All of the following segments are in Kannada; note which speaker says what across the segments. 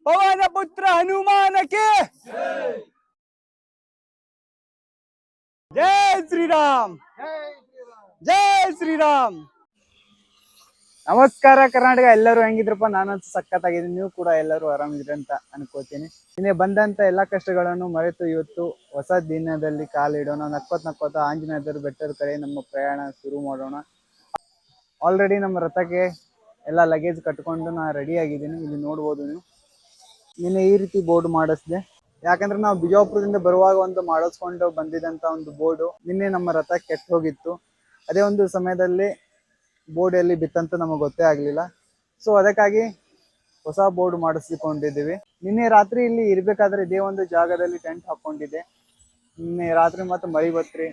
Speaker 1: ಪವನ ಪುತ್ರ ಹನುಮಾನಕ್ಕೆ ಜೈ ಶ್ರೀರಾಮ್. ಜೈ ಶ್ರೀರಾಮ್. ನಮಸ್ಕಾರ ಕರ್ನಾಟಕ, ಎಲ್ಲರೂ ಹೆಂಗಿದ್ರಪ್ಪ? ನಾನಂತೂ ಸಖತ್ತಾಗಿದ್ದೀನಿ, ನೀವು ಕೂಡ ಎಲ್ಲರೂ ಆರಾಮಿದ್ರಿ ಅಂತ ಅನ್ಕೋತೀನಿ. ನಿನ್ನೆ ಬಂದಂತ ಎಲ್ಲಾ ಕಷ್ಟಗಳನ್ನು ಮರೆತು ಇವತ್ತು ಹೊಸ ದಿನದಲ್ಲಿ ಕಾಲಿಡೋಣ. ನಕ್ಕೋತ ಆಂಜನೇಯರ ಬೆಟ್ಟದ ಕಡೆ ನಮ್ಮ ಪ್ರಯಾಣ ಶುರು ಮಾಡೋಣ. ಆಲ್ರೆಡಿ ನಮ್ಮ ರಥಕ್ಕೆ ಎಲ್ಲ ಲಗೇಜ್ ಕಟ್ಕೊಂಡು ನಾ ರೆಡಿ ಆಗಿದ್ದೀನಿ. ಇಲ್ಲಿ ನೋಡ್ಬೋದು ನೀವು. ನಿನ್ನೆ ಈ ರೀತಿ ಬೋರ್ಡ್ ಮಾಡಿಸಿದೆ, ಯಾಕಂದ್ರೆ ನಾವು ಬಿಜಾಪುರದಿಂದ ಬರುವಾಗ ಒಂದು ಮಾಡಿಸ್ಕೊಂಡು ಬಂದಿದ್ದಂತ ಒಂದು ಬೋರ್ಡು ನಿನ್ನೆ ನಮ್ಮ ರಥ ಕೆಟ್ಟು ಹೋಗಿತ್ತು. ಅದೇ ಒಂದು ಸಮಯದಲ್ಲಿ ಬೋರ್ಡ್ ಎಲ್ಲಿ ಬಿತ್ತಂತ ನಮಗೆ ಗೊತ್ತೇ ಆಗಲಿಲ್ಲ. ಸೊ ಅದಕ್ಕಾಗಿ ಹೊಸ ಬೋರ್ಡ್ ಮಾಡಿಸಿಕೊಂಡಿದ್ದೀವಿ. ನಿನ್ನೆ ರಾತ್ರಿ ಇಲ್ಲಿ ಇರಬೇಕಾದ್ರೆ ಇದೇ ಒಂದು ಜಾಗದಲ್ಲಿ ಟೆಂಟ್ ಹಾಕ್ಕೊಂಡಿದ್ದೆ. ನಿನ್ನೆ ರಾತ್ರಿ ಮತ್ತು ಮಳೆ ಬತ್ರಿ.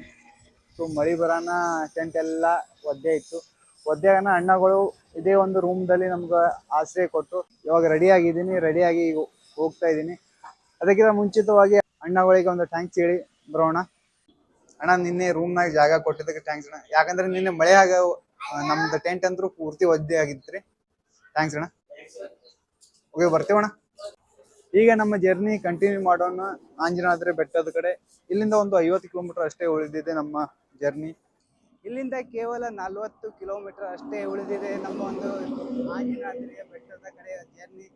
Speaker 1: ಸೊ ಮಳೆ ಬರೋಣ ಟೆಂಟ್ ಎಲ್ಲ ಒದ್ದೆ ಇತ್ತು. ಒದ್ದೆನ ಅಣ್ಣಗಳು ಇದೇ ಒಂದು ರೂಮ್ದಲ್ಲಿ ನಮ್ಗೆ ಆಶ್ರಯ ಕೊಟ್ಟು ಇವಾಗ ರೆಡಿಯಾಗಿ ಈಗ ಹೋಗ್ತಾ ಇದ್ದೀನಿ. ಅದಕ್ಕಿಂತ ಮುಂಚಿತವಾಗಿ ಅಣ್ಣಗಳಿಗೆ ಒಂದು ಥ್ಯಾಂಕ್ಸ್ ಹೇಳಿ ಬರೋಣ. ಅಣ್ಣ, ನಿನ್ನೆ ರೂಮ್ನಾಗ ಜಾಗ ಕೊಟ್ಟಿದ್ದಕ್ಕೆ ಥ್ಯಾಂಕ್ಸ್ ಅಣ್ಣ. ಯಾಕಂದ್ರೆ ನಿನ್ನೆ ಮಳೆ ಆಗ ನಮ್ದು ಟೆಂಟ್ ಅಂತೂ ಪೂರ್ತಿ ಒದ್ದೆ ಆಗಿತ್ರಿ. ಥ್ಯಾಂಕ್ಸ್ ಅಣ್ಣ. ಓಕೆ, ಬರ್ತೀವಣ್ಣ. ಈಗ ನಮ್ಮ ಜರ್ನಿ ಕಂಟಿನ್ಯೂ ಮಾಡೋಣ ಆಂಜನೇಯ ಬೆಟ್ಟದ ಕಡೆ. ಇಲ್ಲಿಂದ ಒಂದು 50 ಕಿಲೋಮೀಟರ್ ಅಷ್ಟೇ ಉಳಿದಿದೆ ನಮ್ಮ ಜರ್ನಿ. ಇಲ್ಲಿಂದ ಕೇವಲ 40 ಕಿಲೋಮೀಟರ್ ಅಷ್ಟೇ ಉಳಿದಿದೆ ನಮ್ಮ ಒಂದು ಆಂಜನೇಯ ಬೆಟ್ಟದ ಕಡೆ ಜರ್ನಿ.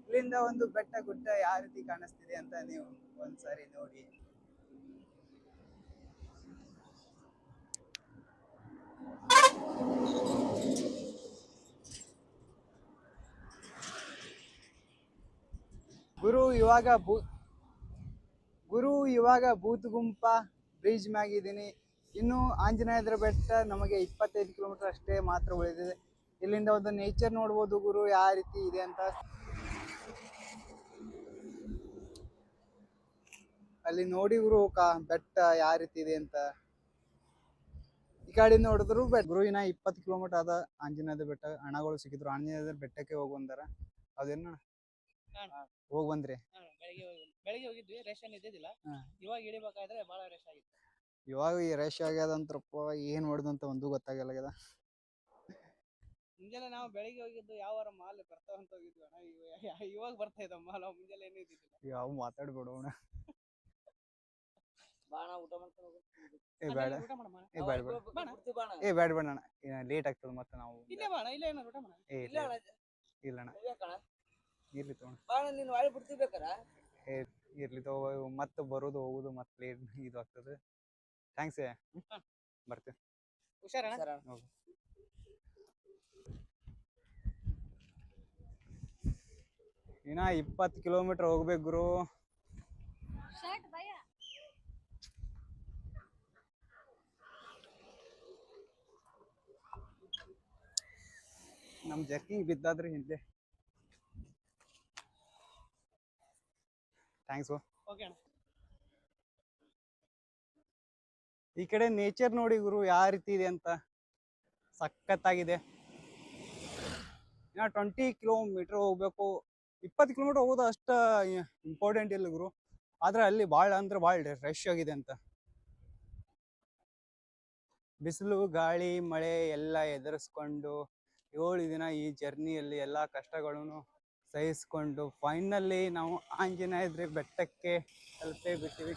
Speaker 1: ಇಲ್ಲಿಂದ ಒಂದು ಬೆಟ್ಟ ಗುಡ್ಡ ಯಾವ ರೀತಿ ಕಾಣಿಸ್ತಿದೆ ಅಂತ ನೀವು ಒಂದ್ಸಾರಿ ನೋಡಿ. ಗುರು ಇವಾಗ ಬೂತ್ಗುಂಪ ಬ್ರಿಡ್ಜ್ ಮ್ಯಾಗಿದ್ದೀನಿ. ಇನ್ನು ಆಂಜನೇಯದ್ರ ಬೆಟ್ಟ ನಮಗೆ 25 ಕಿಲೋಮೀಟರ್ ಅಷ್ಟೇ ಮಾತ್ರ ಉಳಿದಿದೆ. ಇಲ್ಲಿಂದ ಒಂದು ನೇಚರ್ ನೋಡ್ಬೋದು ಗುರು ಯಾವ ರೀತಿ ಇದೆ ಅಂತ. ಅಲ್ಲಿ ನೋಡಿ ಗುರು ಬೆಟ್ಟ ಯಾವ ರೀತಿ ಇದೆ ಅಂತ. ಈ ಕಡೆ ನೋಡಿದ್ರು ಗುರು ಇನ್ನ 20 ಕಿಲೋಮೀಟರ್ ಆದ ಆಂಜನೇಯದ ಬೆಟ್ಟ. ಹಣಗಳು ಸಿಕ್ಕಿದ್ರು, ಆಂಜನೇಯದ ಬೆಟ್ಟಕ್ಕೆ ಹೋಗಿ ಬಂದಾರ. ಅದೇನ ಹೋಗಿ ಬಂದ್ರಿ?
Speaker 2: ಬೆಳಿಗ್ಗೆ ಹೋಗಿದ್ವಿ, ರೇಷನ್ ಇದ್ದಿದ್ದಿಲ್ಲ. ಇವಾಗ ಇಳಿಬೇಕಾದ್ರೆ ಬಹಳ ರೇಷ್ ಆಗಿತ್ತು.
Speaker 1: ಇವಾಗ ಈ ರೇಷ್ ಆಗ್ಯದಂತ್ರಪ್ಪ, ಏನ್ ಹೊಡೆದಂತ ಒಂದು ಗೊತ್ತಾಗಲ್ಲ.
Speaker 2: ಮುಂಜಾನೆ ನಾವು ಬೆಳಿಗ್ಗೆ ಹೋಗಿದ್ದು ಯಾವ ಮಾಲ್ ಬರ್ತಾವಂತ ಹೋಗಿದ್ವಿ ಅಣ್ಣ. ಇವಾಗ ಬರ್ತಾ ಇದ್ದ ಮಾಲ್, ಮುಂಜಾನೆ ಏನೂ ಇದ್ದಿದ್ದಿಲ್ಲ.
Speaker 1: ಯಾವ ಮಾತಾಡ್ಬೇಡೋಣ.
Speaker 2: ಬಾಣ ಊಟ ಮಾಡ್ಕೊಂಡು ಹೋಗು.
Speaker 1: ಬೇಡ ಅಣ್ಣ, ಲೇಟ್ ಆಗ್ತದ ಮತ್ತೆ. ನಾವು
Speaker 2: ಇಲ್ಲೇ ಬಾಣ, ಇಲ್ಲೇ ಏನಾರು ಊಟ ಮಾಡ.
Speaker 1: ಇಲ್ಲಣ್ಣ, ಇರ್ಲಿ ತಗೋಣ.
Speaker 2: ಬಾಣ ನೀನು ವಾಳಿ ಬಿಡ್ತಿರ್ಬೇಕಾರ.
Speaker 1: ಇರ್ಲಿ ತಗೋ, ಮತ್ತೆ ಬರೋದು ಹೋಗುದು ಮತ್ತೆ ಲೇಟ್ ಇದು ಆಗ್ತದೆ. ಥ್ಯಾಂಕ್ಸ್, ಬರ್ತೀವಿ.
Speaker 2: ಹುಷಾರಣ್ಣ.
Speaker 1: ಇನ್ನ 20 ಕಿಲೋಮೀಟರ್ ಹೋಗ್ಬೇಕು ಗುರು. ನಮ್ ಜರ್ಕಿಂಗ್ ಬಿದ್ದಾದ್ರಿ ಹಿಂದೆ. ಥ್ಯಾಂಕ್ಸ್. ಈ ಕಡೆ ನೇಚರ್ ನೋಡಿ ಗುರು ಯಾವ ರೀತಿ ಇದೆ ಅಂತ. ಸಖತ್ತಾಗಿದೆ. ಇನ್ನ 20 ಕಿಲೋಮೀಟರ್ ಹೋಗ್ಬೇಕು. 20 ಕಿಲೋಮೀಟರ್ ಹೋಗೋದು ಅಷ್ಟ ಇಂಪಾರ್ಟೆಂಟ್ ಇಲ್ಲ ಗುರು, ಆದ್ರೆ ಅಲ್ಲಿ ಭಾಳ ಅಂದ್ರೆ ಭಾಳ ರಶ್ ಆಗಿದೆ ಅಂತ. ಬಿಸಿಲು ಗಾಳಿ ಮಳೆ ಎಲ್ಲ ಎದುರಿಸ್ಕೊಂಡು 7 ದಿನ ಈ ಜರ್ನಿಯಲ್ಲಿ ಎಲ್ಲ ಕಷ್ಟಗಳನ್ನು ಸಹಿಸ್ಕೊಂಡು ಫೈನಲಿ ನಾವು ಆಂಜನೇಯ ಬೆಟ್ಟಕ್ಕೆ ತಲುಪೇ ಬಿಟ್ಟಿವಿ.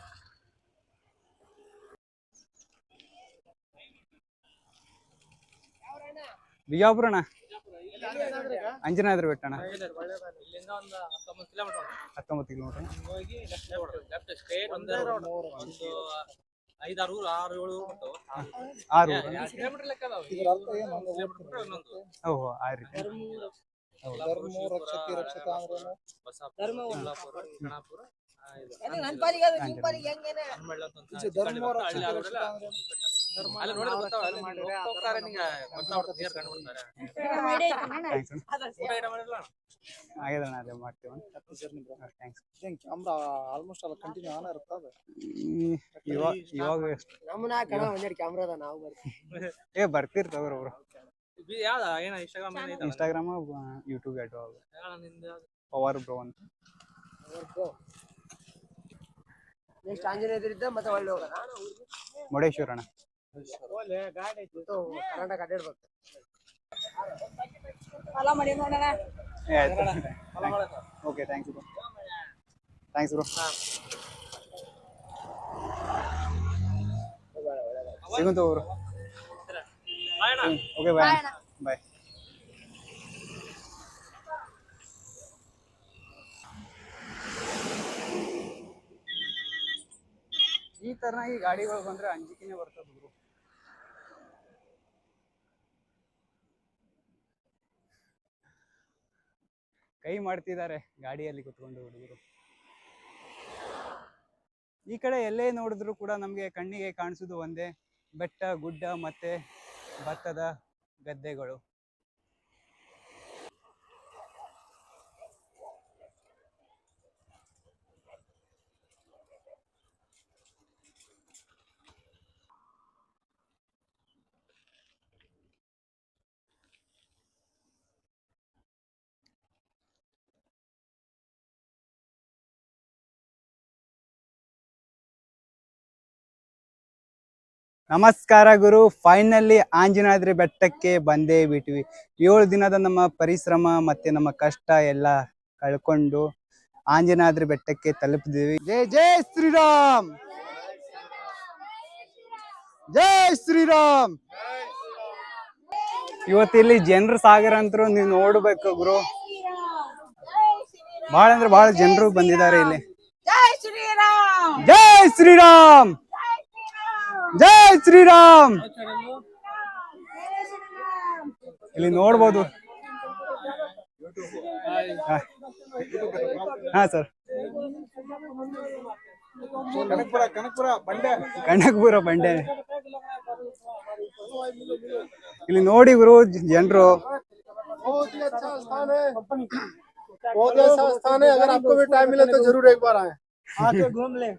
Speaker 1: ಬಿಜಾಪುರಣ ಆಂಜನೇಯ ಬೆಟ್ಟಣ. 19 ಕಿಲೋಮೀಟರ್. 6 ಓಹೋ ಆ ರೀತಿ. ಆಗ್ಯದಣ್ಣ, ಅದೇ ಮಾಡ್ತೀವಿ.
Speaker 2: ಆಲ್ಮೋಸ್ಟ್ ಅಲ್ಲ ಕಂಟಿನ್ಯೂ ಆನ್ ಇರ್ತದೆ.
Speaker 1: ಇವಾಗ ಬರ್ತಿರ್ತಾವ್ರ ಅವರು. ಇನ್ಸ್ಟಾಗ್ರಾಮ್ ಯೂಟ್ಯೂಬ್ ಪವರ್ ಬ್ರೋ ಅಂತ.
Speaker 2: ನೆಕ್ಸ್ಟ್ ಆಂಜನೇಯದ್ರಿಂದ ಮತ್ತೆ ಒಳ್ಳೆ ಹೋಗೋಣ
Speaker 1: ಮುರುಡೇಶ್ವರ ಅಣ್ಣ.
Speaker 2: ಕರ್ನಾಟಕ ಅಡ್ಡಾಡ್ಬೇಕು.
Speaker 1: ಆಯ್ತು ಓಕೆ ಥ್ಯಾಂಕ್ಸ್ ಬ್ರೋ ಸಿಗುಂತ ಬ್ರೋ ಓಕೆ ಬಾಯ್ ಬಾಯ್. ಈ ತರನಾಗಿ ಗಾಡಿಗಳು ಬಂದ್ರೆ ಅಂಜಿಕೆನೆ ಬರ್ತದ ಗುರು. ಕೈ ಮಾಡ್ತಿದ್ದಾರೆ ಗಾಡಿಯಲ್ಲಿ ಕುತ್ಕೊಂಡು ಹುಡುಗರು. ಈ ಕಡೆ ಎಲ್ಲೇ ನೋಡಿದ್ರು ಕೂಡ ನಮ್ಗೆ ಕಣ್ಣಿಗೆ ಕಾಣಿಸುದು ಒಂದೇ, ಬೆಟ್ಟ ಗುಡ್ಡ ಮತ್ತೆ ಭತ್ತದ ಗದ್ದೆಗಳು. ನಮಸ್ಕಾರ ಗುರು, ಫೈನಲಿ ಆಂಜನಾದ್ರಿ ಬೆಟ್ಟಕ್ಕೆ ಬಂದೇ ಬಿಟ್ವಿ. 7 ದಿನದ ನಮ್ಮ ಪರಿಶ್ರಮ ಮತ್ತೆ ನಮ್ಮ ಕಷ್ಟ ಎಲ್ಲ ಕಳ್ಕೊಂಡು ಆಂಜನಾದ್ರಿ ಬೆಟ್ಟಕ್ಕೆ ತಲುಪಿದೀವಿ. ಜೈ ಜೈ ಶ್ರೀರಾಮ್, ಜೈ ಶ್ರೀರಾಮ್. ಇವತ್ತಿಲ್ಲಿ ಜನರ ಸಾಗರ ಅಂತರೂ ನೀವು ನೋಡ್ಬೇಕು ಗುರು. ಬಹಳ ಅಂದ್ರೆ ಬಹಳ ಜನರು ಬಂದಿದ್ದಾರೆ ಇಲ್ಲಿ. ಜೈ ಶ್ರೀರಾಮ್, ಜೈ ಶ್ರೀರಾಮ್, ಜೈ ಶ್ರೀರಾಮ್. ಇಲ್ಲಿ ನೋಡ್ಬೋದು. ಹಾ ಸರ್, ಕನಕಪುರ ಬಂಡೆ. ಇಲ್ಲಿ ನೋಡಿ ಗುರು ಜನರು.
Speaker 3: बहुत ही अच्छा स्थान है, अगर आपको भी टाइम मिले तो जरूर एक बार आए, आके घूम ले.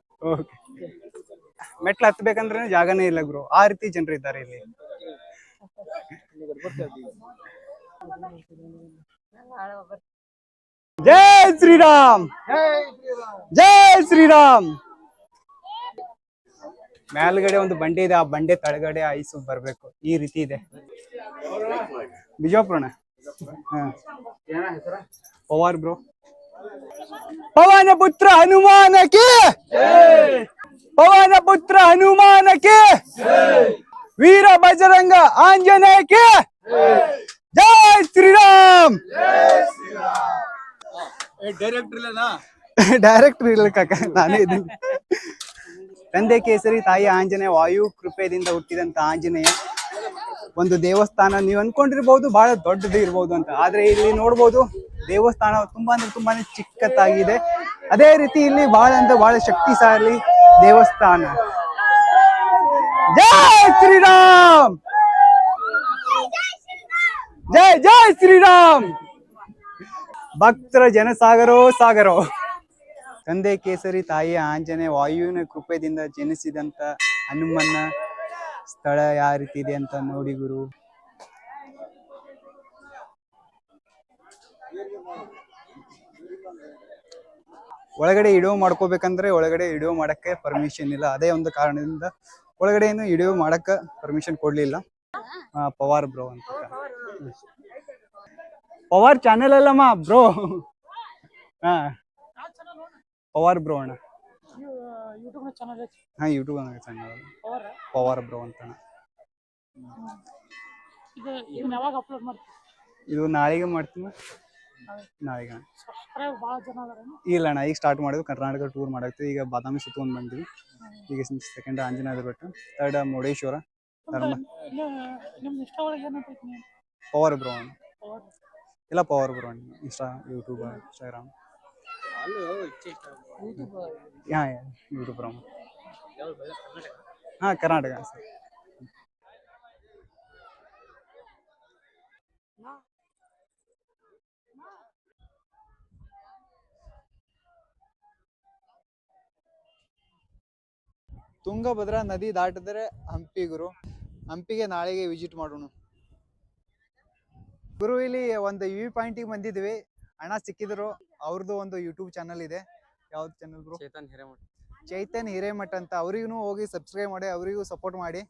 Speaker 1: ಮೆಟ್ಲು ಹತ್ಬೇಕಂದ್ರೆ ಜಾಗನೇ ಇಲ್ಲ ಗುರು, ಆ ರೀತಿ ಜನರು ಇದ್ದಾರೆ ಇಲ್ಲಿ. ಜೈ ಶ್ರೀರಾಮ್, ಜೈ ಶ್ರೀರಾಮ್. ಮೇಲ್ಗಡೆ ಒಂದು ಬಂಡೆ ಇದೆ, ಆ ಬಂಡೆ ತಳಗಡೆ ಐಸು ಬರ್ಬೇಕು, ಈ ರೀತಿ ಇದೆ. ಬಿಜಾಪುರಣ ಪವಾರ್ ಬ್ರೋ. ಪವನ ಪುತ್ರ ಹನುಮಾನಕ್ಕೆ, ಪವನ ಪುತ್ರ ಹನುಮಾನಕ್ಕೆ, ವೀರ ಬಜರಂಗ ಆಂಜನೇಯಕ್ಕೆ ಜೈ ಶ್ರೀರಾಮ್. ಡೈರೆಕ್ಟರ್ ಇಲ್ಲ ಕಾಕ, ನಾನೇ ಇದ್ದೀನಿ. ತಂದೆ ಕೇಸರಿ ತಾಯಿ ಆಂಜನೇಯ, ವಾಯು ಕೃಪೆಯಿಂದ ಹುಟ್ಟಿದಂತ ಆಂಜನೇಯ ಒಂದು ದೇವಸ್ಥಾನ. ನೀವು ಅನ್ಕೊಂಡಿರ್ಬಹುದು ಬಹಳ ದೊಡ್ಡದು ಇರ್ಬೋದು ಅಂತ, ಆದ್ರೆ ಇಲ್ಲಿ ನೋಡ್ಬೋದು ದೇವಸ್ಥಾನ ತುಂಬಾ ಅಂದ್ರೆ ತುಂಬಾನೇ ಚಿಕ್ಕದಾಗಿದೆ. ಅದೇ ರೀತಿ ಇಲ್ಲಿ ಬಹಳ ಅಂದ್ರೆ ಬಹಳ ಶಕ್ತಿಶಾಲಿ ದೇವಸ್ಥಾನ. ಜೈ ಶ್ರೀರಾಮ್, ಜೈ ಜೈ ಶ್ರೀರಾಮ್. ಭಕ್ತರ ಜನಸಾಗರೋ ಸಾಗರೋ. ತಂದೆ ಕೇಸರಿ ತಾಯಿ ಆಂಜನೇಯ ವಾಯುವಿನ ಕೃಪೆಯಿಂದ ಜನಿಸಿದಂತ ಹನುಮನ್ನ ಸ್ಥಳ ಯಾವ ರೀತಿ ಇದೆ ಅಂತ ನೋಡಿ ಗುರು. ಒಳಗಡೆ ವಿಡಿಯೋ ಮಾಡ್ಕೋಬೇಕಂದ್ರೆ ಒಳಗಡೆ ವಿಡಿಯೋ ಮಾಡಕ್ಕೆ ಪರ್ಮಿಷನ್ ಇಲ್ಲ. ಅದೇ ಒಂದು ಕಾರಣದಿಂದ ಒಳಗಡೆ ಏನು ವಿಡಿಯೋ ಮಾಡಕ್ಕ ಪರ್ಮಿಷನ್ ಕೊಡ್ಲಿಲ್ಲ. ಪವಾರ್ ಬ್ರೋ ಅಂತ, ಪವಾರ್ ಚಾನೆಲ್ ಅಲ್ಲಮ್ಮ ಬ್ರೋ. ಹಾ ಪವಾರ್ ಬ್ರೋ ಅಣ್ಣ. ಹಾ ಯೂಟ್ಯೂಬ್ ಚಾನಲ್ ಪವಾರ್ ಬ್ರೋ ಅಂತ. ಇದು ನಾಳೆಗೆ ಮಾಡ್ತೀನಿ. ನಾಳೆಗೆ ಇಲ್ಲ ಅಣ್ಣ, ಈಗ ಸ್ಟಾರ್ಟ್ ಮಾಡಿದ್ವಿ. ಕರ್ನಾಟಕ ಟೂರ್ ಮಾಡಾಕ್ತಿವಿ. ಈಗ ಬಾದಾಮಿ ಸುತ್ತಕೊಂಡ್ ಬಂದ್ವಿ. ಈಗ ಸೆಕೆಂಡ್ ಆಂಜನೇಯ ಬೆಟ್ಟ, ಥರ್ಡ್ ಮುರುಡೇಶ್ವರ, ಧರ್ಮ. ಪವರ್ ಬ್ರೋ ಅಣ್ಣ, ಇಲ್ಲ ಪವರ್ ಬ್ರೋ ಅಣ್ಣ. YouTube Instagram. ಹಾ ಯೂಟ್ಯೂಬ್ ಬ್ರೋ. ಹಾ ಕರ್ನಾಟಕ ಸರ್. ತುಂಗಭದ್ರಾ ನದಿ ದಾಟಿದ್ರೆ ಹಂಪಿ ಗುರು. ಹಂಪಿಗೆ ನಾಳೆಗೆ ವಿಸಿಟ್ ಮಾಡೋಣ ಗುರು. ಇಲ್ಲಿ ಒಂದು ವ್ಯೂ ಪಾಯಿಂಟಿಗೆ ಬಂದಿದ್ವಿ, ಹಣ ಸಿಕ್ಕಿದ್ರು. ಅವ್ರದ್ದು ಒಂದು ಯೂಟ್ಯೂಬ್ ಚಾನಲ್ ಇದೆ. ಯಾವ್ದು ಚಾನಲ್ ಬ್ರೋ? ಚೈತನ್ ಹಿರೇಮಠ ಅಂತ. ಅವ್ರಿಗೂ ಹೋಗಿ ಸಬ್ಸ್ಕ್ರೈಬ್ ಮಾಡಿ, ಅವರಿಗೂ ಸಪೋರ್ಟ್ ಮಾಡಿ.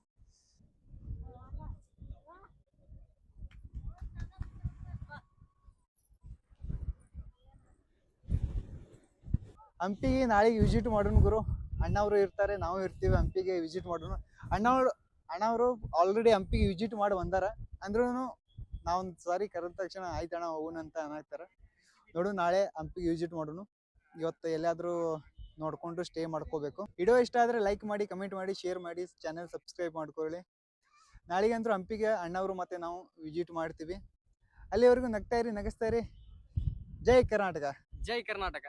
Speaker 1: ಹಂಪಿಗೆ ನಾಳೆಗೆ ವಿಸಿಟ್ ಮಾಡೋಣ ಗುರು. ಅಣ್ಣವರು ಇರ್ತಾರೆ, ನಾವು ಇರ್ತೀವಿ. ಹಂಪಿಗೆ ವಿಸಿಟ್ ಮಾಡೋಣ. ಅಣ್ಣವರು ಆಲ್ರೆಡಿ ಹಂಪಿಗೆ ವಿಸಿಟ್ ಮಾಡಿ ಬಂದಾರ. ಅಂದ್ರೂ ನಾವೊಂದು ಸಾರಿ ಕರೆದ ತಕ್ಷಣ ಆಯ್ತಣ್ಣ ಹೋಗೋಣ ಅಂತ ಅನ್ನಕ್ತಾರ. ನೋಡು ನಾಳೆ ಹಂಪಿಗೆ ವಿಸಿಟ್ ಮಾಡೋಣ. ಇವತ್ತು ಎಲ್ಲಾದರೂ ನೋಡ್ಕೊಂಡು ಸ್ಟೇ ಮಾಡ್ಕೋಬೇಕು. ವಿಡಿಯೋ ಇಷ್ಟ ಆದರೆ ಲೈಕ್ ಮಾಡಿ, ಕಮೆಂಟ್ ಮಾಡಿ, ಶೇರ್ ಮಾಡಿ, ಚಾನೆಲ್ ಸಬ್ಸ್ಕ್ರೈಬ್ ಮಾಡ್ಕೊಳ್ಳಿ. ನಾಳೆಗಂತೂ ಹಂಪಿಗೆ ಅಣ್ಣವರು ಮತ್ತೆ ನಾವು ವಿಸಿಟ್ ಮಾಡ್ತೀವಿ. ಅಲ್ಲಿವರೆಗೂ ನಗ್ತಾ ಇರಿ, ನಗಿಸ್ತಾ ಇರಿ. ಜೈ ಕರ್ನಾಟಕ.
Speaker 2: ಜೈ ಕರ್ನಾಟಕ.